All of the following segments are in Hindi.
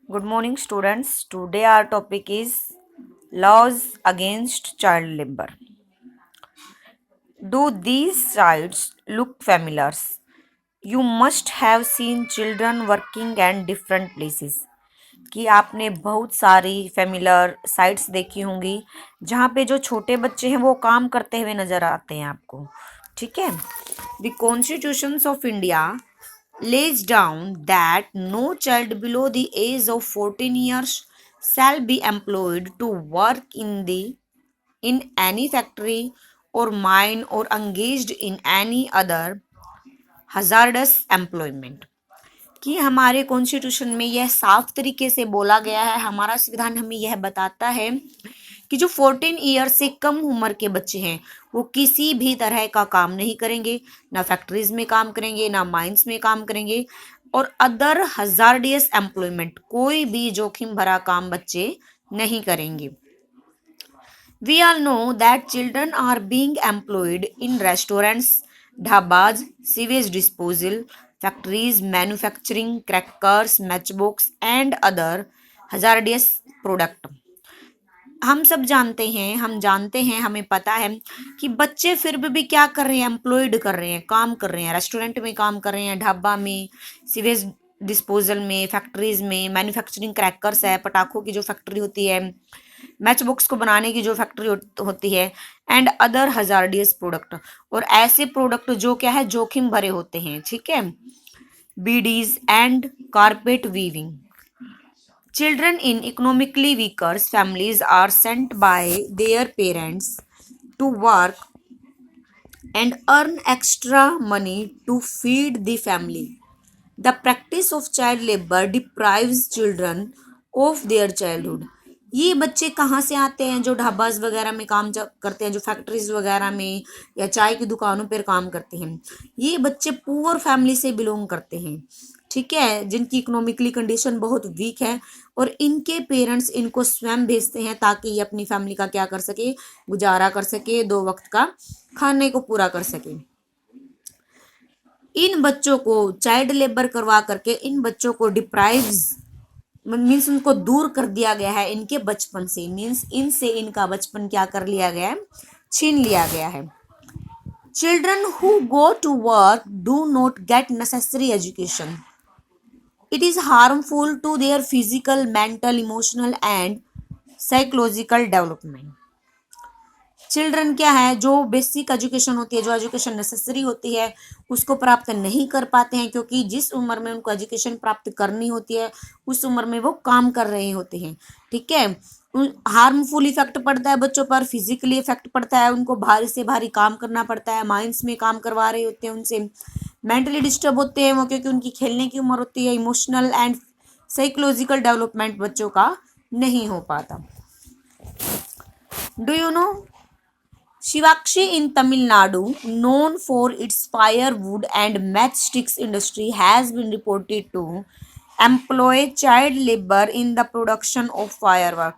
Good morning, students. Today our topic is laws against child labor. Do these sites look familiar? You must have seen children working at different places. कि आपने बहुत सारी फेमिलर साइट्स देखी होंगी जहाँ पे जो छोटे बच्चे हैं वो काम करते हुए नजर आते हैं आपको। ठीक है। The constitution of India lays down that no child below the age of 14 years shall be employed to work in any factory or mine or engaged in any other hazardous employment। कि हमारे कॉन्स्टिट्यूशन में यह साफ तरीके से बोला गया है, हमारा संविधान हमें यह बताता है कि जो 14 ईयर से कम उम्र के बच्चे हैं वो किसी भी तरह का काम नहीं करेंगे, ना फैक्ट्रीज में काम करेंगे, ना माइंस में काम करेंगे, और अदर हजार्डियस एम्प्लॉयमेंट, कोई भी जोखिम भरा काम बच्चे नहीं करेंगे। We all know that children are being employed in restaurants, dhabas, sewage disposal, factories, manufacturing crackers, matchbox and other hazardous product। हम सब जानते हैं, हमें पता है कि बच्चे फिर भी क्या कर रहे हैं, एम्प्लॉयड कर रहे हैं, काम कर रहे हैं, रेस्टोरेंट में काम कर रहे हैं, ढाबा में, सीवेज डिस्पोजल में, फैक्ट्रीज में, मैन्युफैक्चरिंग क्रैकर्स है, पटाखों की जो फैक्ट्री होती है, मैच बॉक्स को बनाने की जो फैक्ट्री होती है, एंड अदर हजार्डियस प्रोडक्ट, और ऐसे प्रोडक्ट जो क्या है, जोखिम भरे होते हैं। ठीक है। Bidis and carpet weaving. Children in economically weaker families are sent by their parents to work and earn extra money to feed the family. The practice of child labor deprives children of their childhood। ये बच्चे कहाँ से आते हैं? जो ढाबाज वगैरह में काम करते हैं, जो फैक्ट्रीज वगैरह में या चाय की दुकानों पर काम करते हैं, ये बच्चे पुअर फैमिली से बिलोंग करते हैं। ठीक है। जिनकी इकोनॉमिकली कंडीशन बहुत वीक है और इनके पेरेंट्स इनको स्वयं भेजते हैं ताकि ये अपनी फैमिली का क्या कर सके, गुजारा कर सके, 2 वक्त का खाने को पूरा कर सके। इन बच्चों को चाइल्ड लेबर करवा करके इन बच्चों को डिप्राइव्स मीन्स उनको दूर कर दिया गया है इनके बचपन से, मीन्स इनसे इनका बचपन क्या कर लिया गया है, छीन लिया गया है। Children who go to work do not get necessary education. It is harmful to their physical, mental, emotional and psychological development। Children क्या है, जो बेसिक एजुकेशन होती है, जो एजुकेशन नेसेसरी होती है, उसको प्राप्त नहीं कर पाते हैं, क्योंकि जिस उम्र में उनको एजुकेशन प्राप्त करनी होती है उस उम्र में वो काम कर रहे होते हैं। ठीक है। हार्मफुल इफेक्ट पड़ता है बच्चों पर, फिजिकली इफेक्ट पड़ता है, उनको भारी से भारी काम करना पड़ता है, माइंस में काम करवा रहे होते हैं उनसे, मेंटली डिस्टर्ब होते हैं वो क्योंकि उनकी खेलने की उम्र होती है, इमोशनल एंड साइकोलॉजिकल डेवलपमेंट बच्चों का नहीं हो पाता। Do you no Shivakshi in Tamil Nadu, known for its firewood and matchsticks industry, has been reported to employ child labor in the production of firework।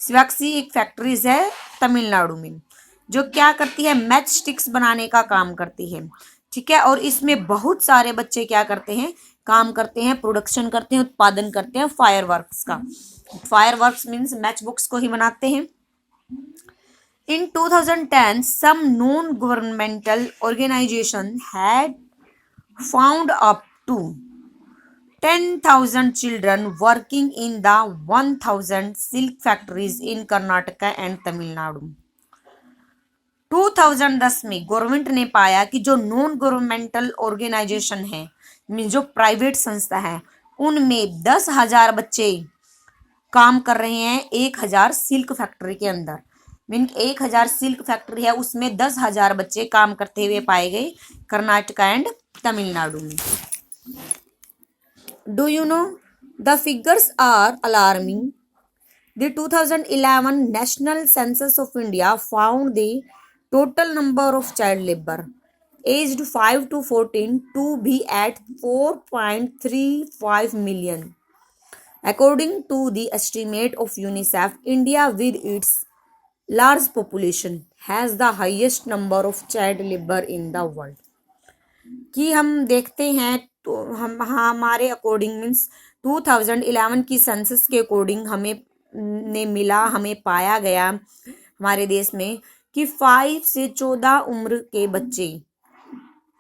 Shivakshi एक फैक्ट्रीज है तमिलनाडु में जो क्या करती है, मैच स्टिक्स बनाने का काम करती है। ठीक है। और इसमें बहुत सारे बच्चे क्या करते हैं, काम करते हैं, प्रोडक्शन करते हैं, उत्पादन करते हैं फायरवर्क्स का। फायरवर्क्स मीन्स मैच बॉक्स को ही बनाते हैं। In 2010, some non-governmental organization had found up to 10,000 children working in the 1,000 silk factories in Karnataka and Tamil Nadu। 2010 में गवर्नमेंट ने पाया कि जो नॉन गवर्नमेंटल ऑर्गेनाइजेशन है, जो प्राइवेट संस्था है, उनमें 10,000 बच्चे काम कर रहे हैं 1,000 सिल्क फैक्ट्री के अंदर। मीन 1,000 सिल्क फैक्ट्री है, उसमें 10,000 बच्चे काम करते हुए पाए गए कर्नाटका एंड तमिलनाडु में। Do you know the figures are alarming. The 2011 national census of India found the total number of child labour aged 5 to 14 to be at 4.35 million। According to the estimate of UNICEF, India with its large population has the highest number of child labor in the world। कि हम देखते हैं तो हम हमारे अकॉर्डिंग मीन्स 2011 की सेंसस के अकॉर्डिंग हमें पाया गया हमारे देश में कि 5 से 14 उम्र के बच्चे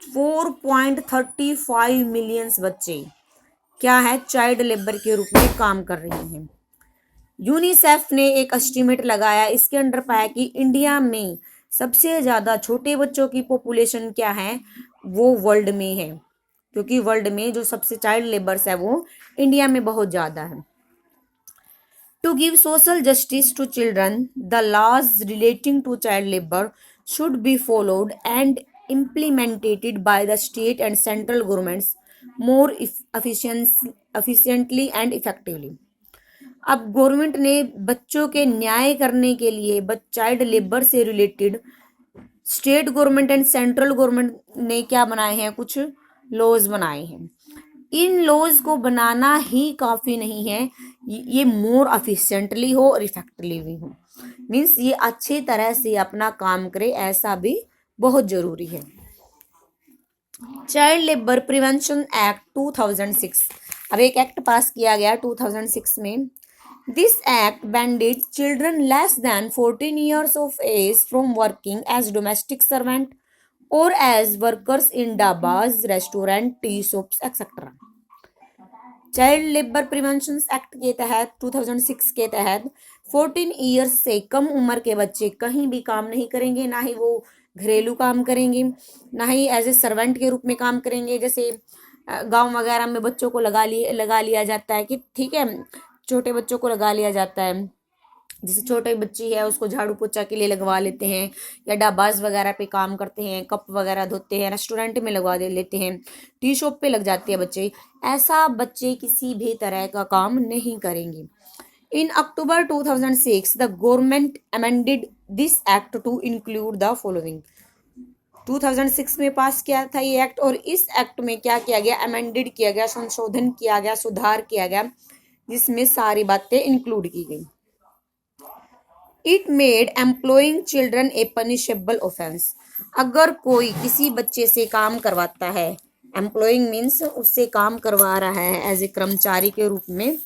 4.35 मिलियंस बच्चे क्या है चाइल्ड लेबर के रूप में काम कर रहे हैं। यूनिसेफ ने एक एस्टीमेट लगाया, इसके अंडर पाया कि इंडिया में सबसे ज्यादा छोटे बच्चों की पॉपुलेशन क्या है वो वर्ल्ड में है, क्योंकि वर्ल्ड में जो सबसे चाइल्ड लेबर्स है वो इंडिया में बहुत ज्यादा है। To give social justice to children, the laws relating to child labor should be followed and implemented by the state and central governments more efficiently and effectively. अब गवर्नमेंट ने बच्चों के न्याय करने के लिए चाइल्ड लेबर से related state government and central government ने क्या बनाए हैं, कुछ लॉज बनाए हैं। इन लॉज को बनाना ही काफी नहीं है, ये मोर एफिशिएंटली हो और इफेक्टिवली भी हो, मीन्स ये अच्छी तरह से अपना काम करे, ऐसा भी बहुत जरूरी है। चाइल्ड लेबर प्रिवेंशन एक्ट 2006, अब एक एक्ट पास किया गया 2006 में। This act banned children less than 14 years of age from working as domestic servant or as workers in dabas, restaurant, tea shops, etc. Child labour prevention act के तहत 2006 के तहत 14 ईयर्स से कम उम्र के बच्चे कहीं भी काम नहीं करेंगे, ना ही वो घरेलू काम करेंगे, ना ही एज ए सर्वेंट के रूप में काम करेंगे। जैसे गांव वगैरह में बच्चों को लगा लिया जाता है कि ठीक है, छोटे बच्चों को लगा लिया जाता है, जैसे छोटे बच्ची है उसको झाड़ू पोछा के लिए लगवा लेते हैं, या डाबाज वगैरह पे काम करते हैं, कप वगैरह धोते हैं, रेस्टोरेंट में लगवा लेते हैं, टी शॉप पे लग जाते हैं बच्चे। ऐसा बच्चे किसी भी तरह का काम नहीं करेंगे। In October 2006 the government amended this act to include the following. 2006 में पास किया था ये एक्ट, और इस एक्ट में क्या किया गया, अमेंडेड किया गया, संशोधन किया गया, सुधार किया गया, जिसमें सारी बातें इंक्लूड की गई। It made employing children A punishable offence. अगर कोई किसी बच्चे से काम करवाता है, एम्प्लॉइंग मीन्स उससे काम करवा रहा है एज ए कर्मचारी के रूप में,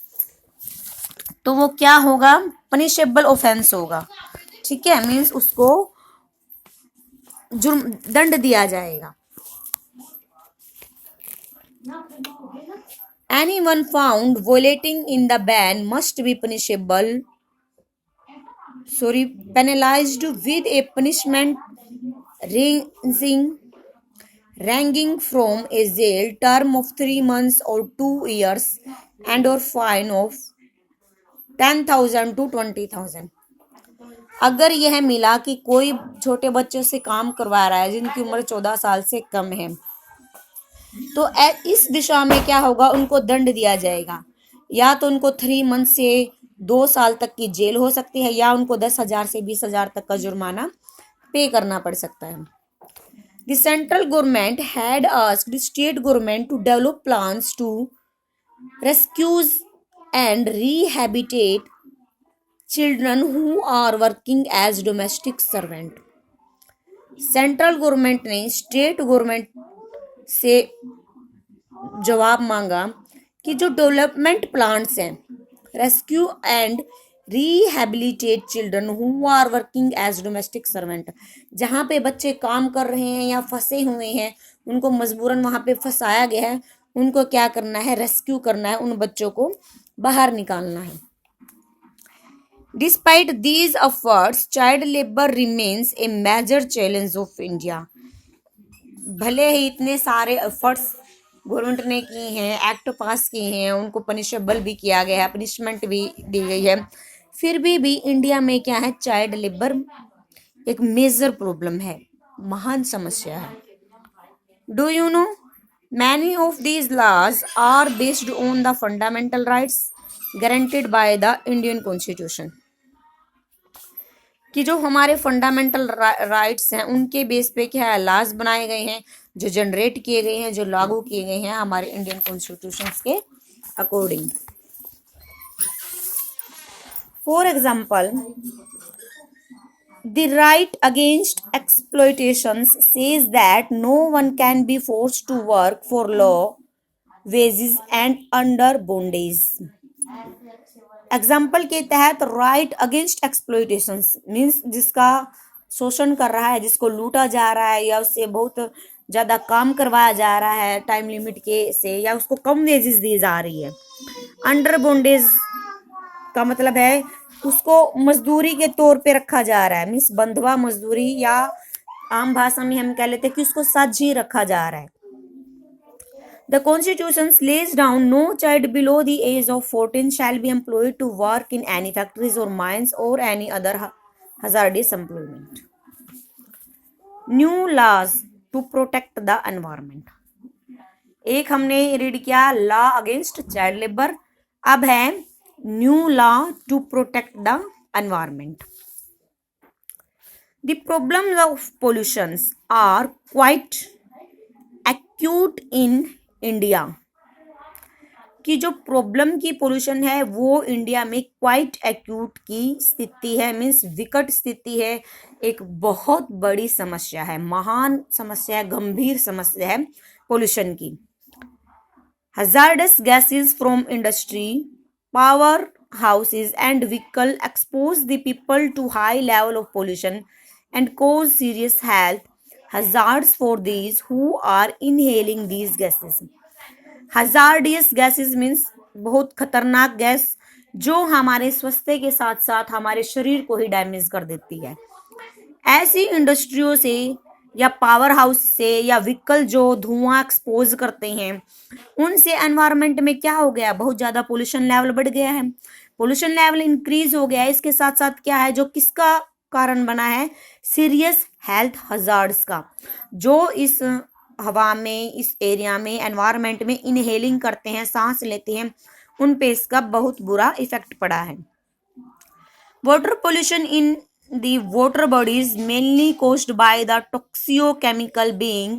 तो वो क्या होगा, पनिशेबल ऑफेंस होगा। ठीक है, मीन्स उसको जुर्म दंड दिया जाएगा। Anyone found violating in the ban must be penalized with a punishment ranging from a jail term of 3 months or 2 years and or fine of 10,000 to 20,000। अगर यह मिला कि कोई छोटे बच्चों से काम करवा रहा है जिनकी उम्र 14 साल से कम है, तो इस दिशा में क्या होगा, उनको दंड दिया जाएगा। या तो उनको 3 मंथ से 2 साल तक की जेल हो सकती है, या उनको 10,000 से 20,000 तक का जुर्माना पे करना पड़ सकता है। The central government had asked state government to develop plans to rescue and rehabilitate children who are working as domestic servant। Central government ने स्टेट गवर्नमेंट से जवाब मांगा कि जो डेवलपमेंट प्लान्स हैं, rescue and rehabilitate children who are working as domestic servant, जहाँ पे बच्चे काम कर रहे हैं या फंसे हुए हैं, उनको मजबूरन वहाँ पे फंसाया गया है, उनको क्या करना है, रेस्क्यू करना है, उन बच्चों को बाहर निकालना है। Despite these efforts child labour remains a major challenge of India. भले ही इतने सारे एफर्ट्स गवर्नमेंट ने किए हैं, एक्ट पास किए हैं, उनको पनिशेबल भी किया गया है, पनिशमेंट भी दी गई है, फिर भी इंडिया में क्या है, चाइल्ड लेबर एक मेजर प्रॉब्लम है, महान समस्या है। Do you know many of these laws are based on the fundamental rights guaranteed by the Indian constitution, कि जो हमारे फंडामेंटल राइट्स हैं उनके बेस पे क्या है, लॉज बनाए गए हैं, जो जनरेट किए गए हैं, जो लागू किए गए हैं हमारे इंडियन कॉन्स्टिट्यूशन के according. For example, the right against exploitation says that no one can be forced to work for low wages and under bondage. Example के तहत राइट अगेंस्ट एक्सप्लॉयटेशन मीन्स जिसका शोषण कर रहा है, जिसको लूटा जा रहा है या उससे बहुत ज्यादा काम करवाया जा रहा है टाइम लिमिट के से, या उसको कम वेजेस दी जा रही है। अंडर बॉन्डेज का मतलब है उसको मजदूरी के तौर पे रखा जा रहा है, मीन्स बंधवा मजदूरी, या आम भाषा में हम कह लेते हैं कि उसको साझी रखा जा रहा है। The Constitution lays down no child below the age of 14 shall be employed to work in any factories or mines or any other hazardous employment. New laws to protect the environment. एक हमने रीड किया लॉ अगेंस्ट चाइल्ड लेबर, अब है new law to protect the environment. The problems of pollution are quite acute in India. की जो प्रॉब्लम की पोल्यूशन है वो इंडिया में क्वाइट एक्यूट की स्थिति है, मीन्स विकट स्थिति है, एक बहुत बड़ी समस्या है, महान समस्या है, गंभीर समस्या है पोल्यूशन की। hazardous gases from industry, power houses and vehicle expose the people to high level of pollution and cause serious health hazards for these who are inhaling these gases. Hazardous gases means बहुत खतरनाक गैस जो हमारे स्वास्थ्य के साथ साथ हमारे शरीर को ही डैमेज कर देती है। ऐसी इंडस्ट्रियों से या पावर हाउस से या व्हीकल जो धुआं एक्सपोज करते हैं उनसे एनवायरनमेंट में क्या हो गया, बहुत ज्यादा पोल्यूशन लेवल बढ़ गया है, पोल्यूशन लेवल इंक्रीज हो गया है। इसके साथ साथ क्या है जो किसका कारण बना है, सीरियस हेल्थ हजार्ड्स का, जो इस हवा में, इस एरिया में, एनवायरनमेंट में इनहेलिंग करते हैं, सांस लेते हैं, उन पे इसका बहुत बुरा इफेक्ट पड़ा है। Water pollution in the water bodies mainly caused by the toxicochemical being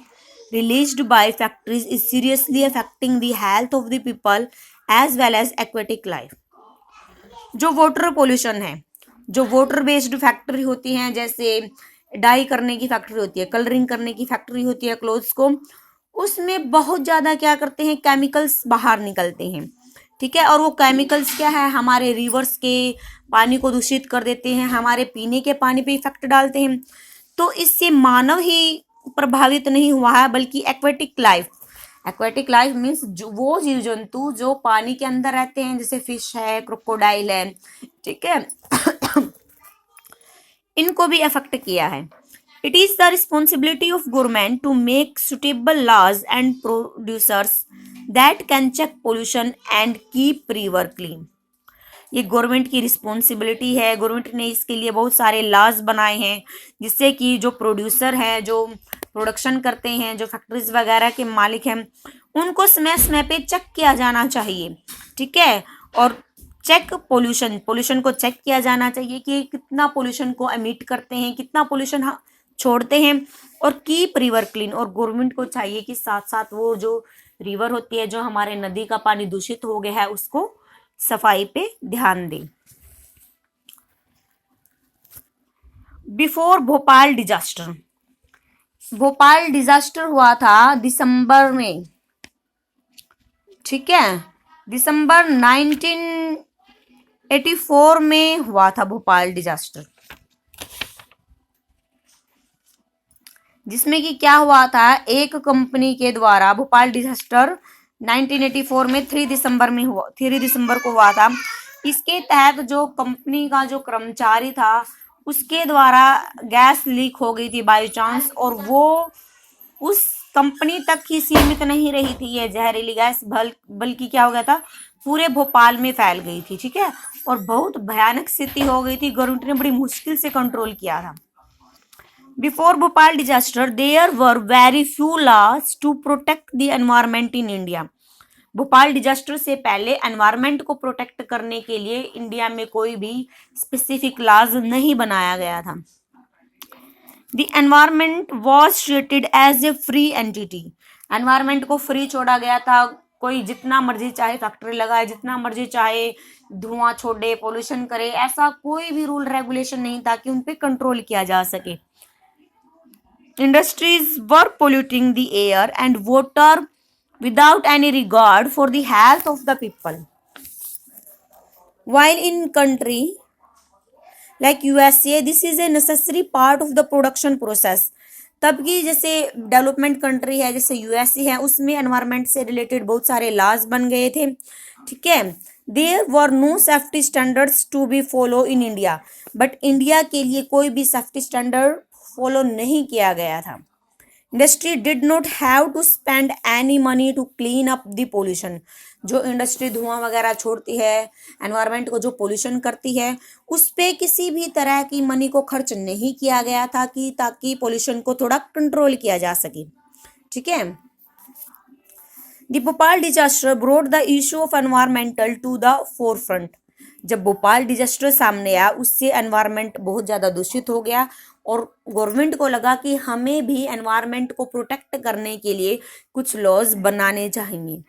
released by factories is seriously affecting the health of the people as well as aquatic life. जो वाटर पोल्यूशन है, जो वाटर बेस्ड फैक्ट्री होती हैं, जैसे डाई करने की फैक्ट्री होती है, कलरिंग करने की फैक्ट्री होती है क्लोथ्स को, उसमें बहुत ज्यादा क्या करते हैं, केमिकल्स बाहर निकलते हैं, ठीक है। और वो केमिकल्स क्या है, हमारे रिवर्स के पानी को दूषित कर देते हैं, हमारे पीने के पानी पे इफेक्ट डालते हैं। तो इससे मानव ही प्रभावित नहीं हुआ है बल्कि एक्वेटिक लाइफ मीन्स वो जीव जंतु जो पानी के अंदर रहते हैं, जैसे फिश है, क्रोकोडाइल है, ठीक है, इनको भी अफेक्ट किया है। It is the responsibility of government to make suitable laws and producers that can check pollution and keep river clean. ये गवर्नमेंट की रिस्पॉन्सिबिलिटी है, गवर्नमेंट ने इसके लिए बहुत सारे लॉज बनाए हैं जिससे कि जो प्रोड्यूसर हैं, जो प्रोडक्शन करते हैं, जो फैक्ट्रीज वगैरह के मालिक हैं, उनको समय समय पे चेक किया जाना चाहिए, ठीक है। और चेक पोल्यूशन को चेक किया जाना चाहिए कि कितना पोल्यूशन को एमिट करते हैं, कितना पोल्यूशन छोड़ते हैं, और कीप रिवर क्लीन। और गवर्नमेंट को चाहिए कि साथ साथ वो जो रिवर होती है, जो हमारे नदी का पानी दूषित हो गया है, उसको सफाई पे ध्यान दें। बिफोर भोपाल डिजास्टर हुआ था दिसंबर में, ठीक है, दिसंबर 1984 में हुआ था भोपाल डिजास्टर, जिसमें कि क्या हुआ था, एक कंपनी के द्वारा भोपाल डिजास्टर 1984 में 3 दिसंबर को हुआ था। इसके तहत जो कंपनी का जो कर्मचारी था उसके द्वारा गैस लीक हो गई थी बाय चांस, और वो उस कंपनी तक ही सीमित नहीं रही थी ये जहरीली गैस, बल्कि क्या हो गया था, पूरे भोपाल में फैल गई थी, ठीक है, और बहुत भयानक स्थिति हो गई थी। गवर्नमेंट ने बड़ी मुश्किल से कंट्रोल किया था। Before Bhopal disaster, there were very few laws to protect the environment in India. Bhopal disaster से पहले एनवायरनमेंट को प्रोटेक्ट करने के लिए इंडिया में कोई भी स्पेसिफिक लॉज नहीं बनाया गया था। The environment was treated as a free entity. Environment को फ्री छोड़ा गया था, कोई जितना मर्जी चाहे फैक्ट्री लगाए, जितना मर्जी चाहे धुआं छोड़े, पोल्यूशन करे, ऐसा कोई भी रूल रेगुलेशन नहीं था कि उन पे कंट्रोल किया जा सके। Industries were polluting the air and water without any regard for the health of the people. While in country like USA, this is a necessary part of the production process. तब की जैसे डेवलपमेंट कंट्री है जैसे यूएसए है, उसमें एनवायरनमेंट से रिलेटेड बहुत सारे लॉज बन गए थे, ठीक है. There were no safety standards to be follow in India, but India के लिए कोई भी सेफ्टी स्टैंडर्ड फॉलो नहीं किया गया था. Industry did not have to spend any money to clean up the pollution. जो इंडस्ट्री धुआं वगैरह छोड़ती है, एनवायरनमेंट को जो पोल्यूशन करती है, उस पे किसी भी तरह की मनी को खर्च नहीं किया गया था कि ताकि पोल्यूशन को थोड़ा कंट्रोल किया जा सके, ठीक है. The Bhopal disaster brought the issue of environmental to the forefront. जब भोपाल डिजास्टर सामने आया, उससे एनवायरनमेंट बहुत ज़्यादा दूषित हो गया और गवर्नमेंट को लगा कि हमें भी एनवायरनमेंट को प्रोटेक्ट करने के लिए कुछ लॉज बनाने चाहिए.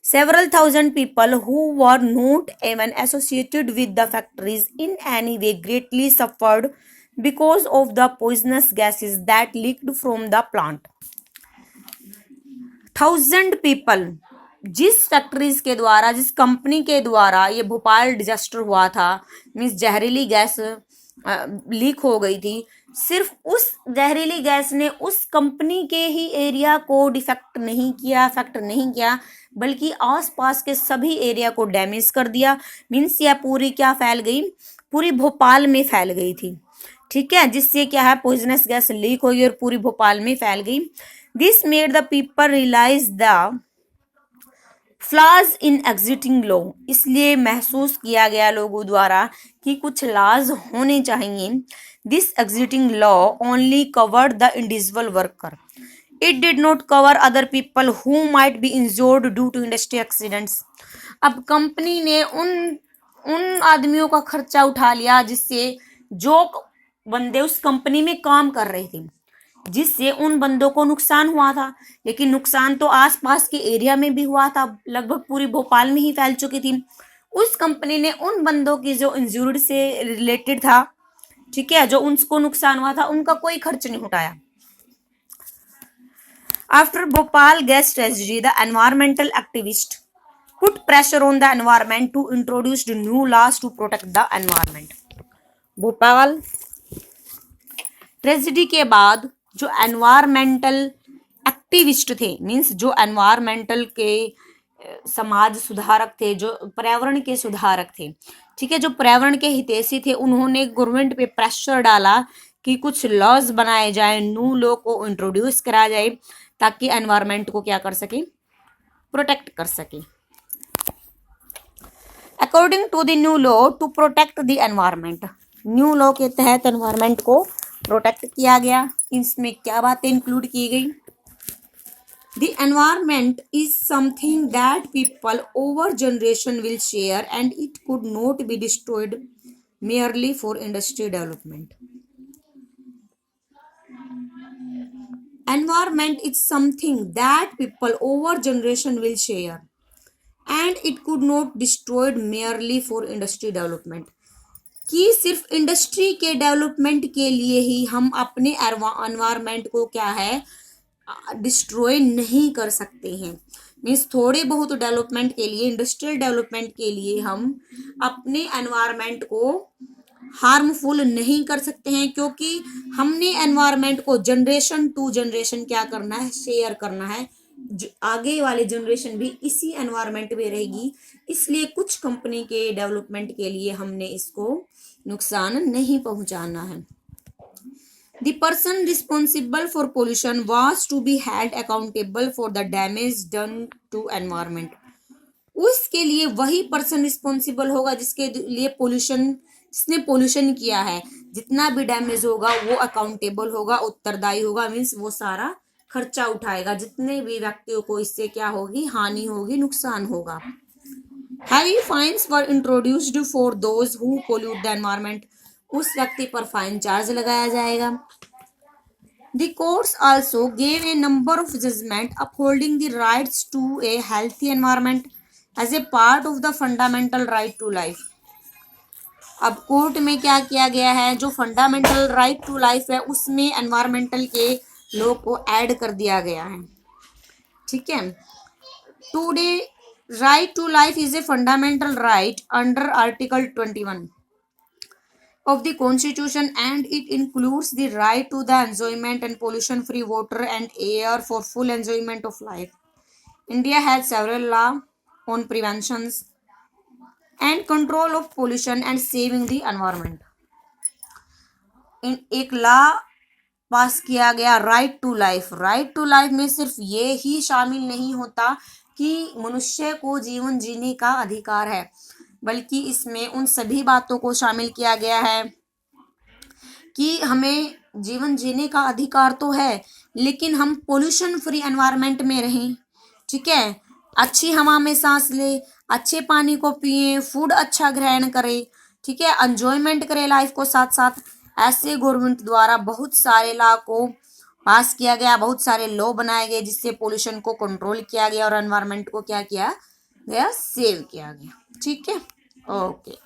Several thousand people who were not even associated with the factories in any way greatly suffered because of the poisonous gases that leaked from the plant. 1000 people जिस फैक्ट्रीज के द्वारा, जिस कंपनी के द्वारा ये भोपाल डिजास्टर हुआ था, मीन्स जहरीली गैस लीक हो गई थी, सिर्फ उस जहरीली गैस ने उस कंपनी के ही एरिया को अफेक्ट नहीं किया, बल्कि आसपास के सभी एरिया को डैमेज कर दिया. मीन्स यह पूरी क्या फैल गई, पूरी भोपाल में फैल गई थी, ठीक है. जिससे क्या है, पॉइजनस गैस लीक हुई और पूरी भोपाल में फैल गई. This made the people realise the flaws in existing law. इसलिए महसूस किया गया लोगों द्वारा कि कुछ लॉज होने चाहिए. This existing law only covered the individual worker. It did not cover other people who might be injured due to industry accidents. अब कंपनी ने उन आदमियों का खर्चा उठा लिया जिससे जो बंदे उस कंपनी में काम कर रहे थे, जिससे उन बंदों को नुकसान हुआ था. लेकिन नुकसान तो आसपास के एरिया में भी हुआ था, लगभग पूरी भोपाल में ही फैल चुकी थी. उस कंपनी ने उन बंदों की जो इंजर्ड से रिलेटेड था, ठीक है, जो उनको नुकसान हुआ था, उनका कोई खर्च नहीं उठाया. After Bhopal gas tragedy, the environmental activist put pressure on the environment to introduce new laws to protect the environment. Bhopal tragedy के बाद जो एनवायरमेंटल एक्टिविस्ट थे, मीन्स जो एनवायरमेंटल के समाज सुधारक थे, जो पर्यावरण के सुधारक थे, ठीक है, जो पर्यावरण के हितैषी थे, उन्होंने गवर्नमेंट पे प्रेशर डाला कि कुछ लॉज बनाए जाए, न्यू लॉ को इंट्रोड्यूस करा जाए ताकि एनवायरमेंट को क्या कर सके, प्रोटेक्ट कर सके. According to the new law to protect the environment. New law के तहत एनवायरमेंट को प्रोटेक्ट किया गया. इसमें क्या बातें इंक्लूड की गई? The environment is something that people over generation will share and it could not be destroyed merely for industry development. Environment is something that people over generation will share and it could not destroyed merely for industry development. कि सिर्फ इंडस्ट्री के डेवलपमेंट के लिए ही हम अपने एनवायरमेंट को क्या है, डिस्ट्रॉय नहीं कर सकते हैं. मीन्स थोड़े बहुत डेवलपमेंट के लिए, इंडस्ट्रियल डेवलपमेंट के लिए हम अपने एनवायरमेंट को हार्मफुल नहीं कर सकते हैं, क्योंकि हमने एनवायरमेंट को जनरेशन टू जनरेशन क्या करना है, शेयर करना है. आगे वाली जनरेशन भी इसी एनवायरमेंट में रहेगी. इसलिए कुछ कंपनी के डेवलपमेंट के लिए हमने इसको नुकसान नहीं पहुंचाना है. The person responsible for pollution was to be held accountable for the damage done to environment. उसके लिए वही पर्सन रिस्पॉन्सिबल होगा जिसके लिए जिसने पोल्यूशन किया है. जितना भी डैमेज होगा वो अकाउंटेबल होगा, उत्तरदायी होगा. मीन्स वो सारा खर्चा उठाएगा. जितने भी व्यक्तियों को इससे क्या होगी, हानि होगी, नुकसान होगा. Heavy fines were introduced for those who pollute the environment. उस व्यक्ति पर फाइन चार्ज लगाया जाएगा. The courts also gave a number of judgments upholding the rights to a healthy environment as a part of the fundamental right to life. अब कोर्ट में क्या किया गया है, जो फंडामेंटल राइट टू लाइफ है उसमें एनवायरमेंटल के लॉ को ऐड कर दिया गया है. ठीक है, Today, right to life is a fundamental right under Article 21 of the Constitution, and it includes the right to the enjoyment and pollution free water and air for full enjoyment of life. India has several laws on preventions and control of pollution and saving the environment. इन एक लॉ पास किया गया, right to life. Right to life में सिर्फ ये ही शामिल नहीं होता कि मनुष्य को जीवन जीने का अधिकार है, बल्कि इसमें उन सभी बातों को शामिल किया गया है कि हमें जीवन जीने का अधिकार तो है, लेकिन हम पोल्यूशन फ्री एनवायरनमेंट में रहें। ठीक है, अच्छी हवा में सांस ले, अच्छे पानी को पिए, फूड अच्छा ग्रहण करें। ठीक है, एंजॉयमेंट करें लाइफ को साथ साथ। ऐसे गवर्नमेंट द्वारा बहुत सारे लॉ को पास किया गया, बहुत सारे लॉ बनाए गए जिससे पोल्यूशन को कंट्रोल किया गया और एनवायरनमेंट को क्या किया गया, सेव किया गया। ठीक है, ओके।